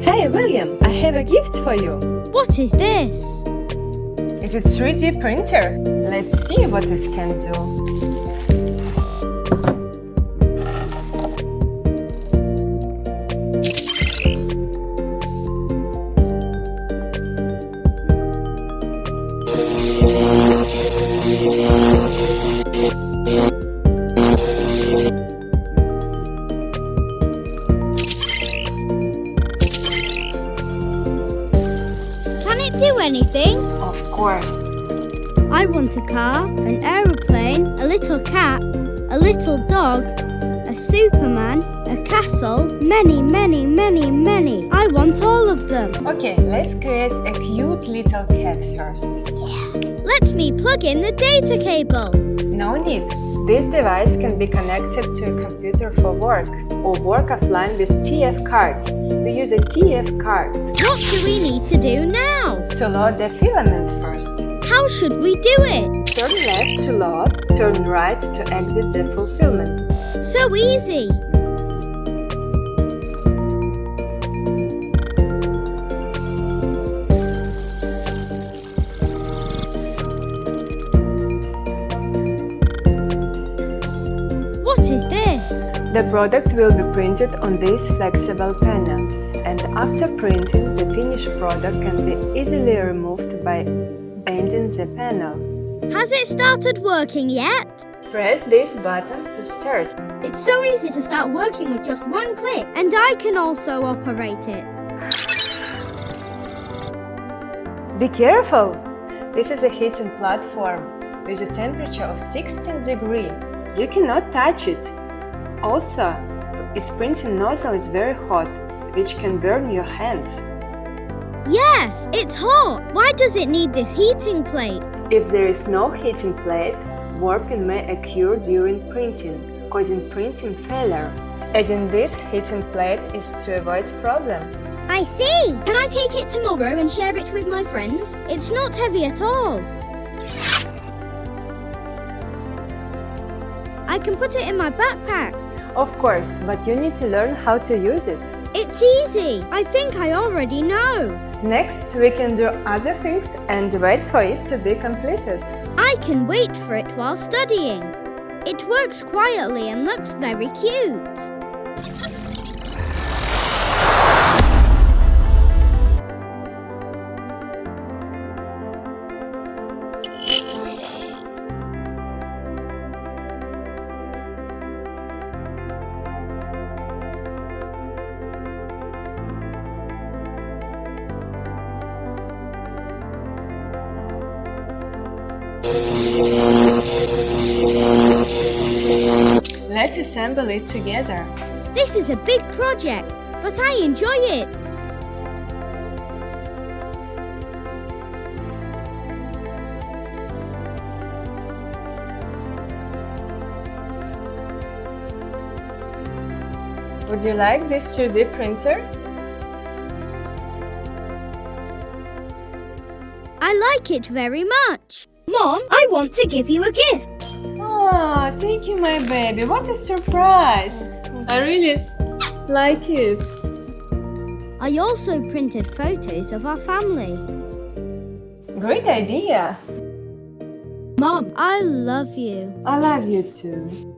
Hey William, I have a gift for you. What is this? It's a 3D printer. Let's see what it can do. Can it do anything? Of course. I want a car, an aeroplane, a little cat, a little dog, a Superman, a castle, many. I want all of them. Okay, let's create a cute little cat first. Let me plug in the data cable. No need. This device can be connected to a computer for work or work offline with TF card. We use a TF card. What do we need to do now? To load the filament first. How should we do it? Turn left to load, turn right to exit the fulfillment. So easy. What is this? The product will be printed on this flexible panel, and after printing, the finished product can be easily removed by bending the panel. Has it started working yet? Press this button to start. It's so easy to start working with just one click. And I can also operate it. Be careful! This is a heating platform with a temperature of 16 degrees. You cannot touch it. Also, its printing nozzle is very hot, which can burn your hands. Yes, it's hot. Why does it need this heating plate? If there is no heating plate, warping may occur during printing, causing printing failure. Adding this heating plate is to avoid problem. I see. Can I take it tomorrow and share it with my friends? It's not heavy at all. I can put it in my backpack. Of course, but you need to learn how to use it. It's easy. I think I already know. Next, we can do other things and wait for it to be completed. I can wait for it while studying. It works quietly and looks very cute. Let's assemble it together. This is a big project, but I enjoy it. Would you like this 3D printer? I like it very much. Mom, I want to give you a gift. Oh, thank you, my baby. What a surprise! I really like it. I also printed photos of our family. Great idea. Mom, I love you. I love you too.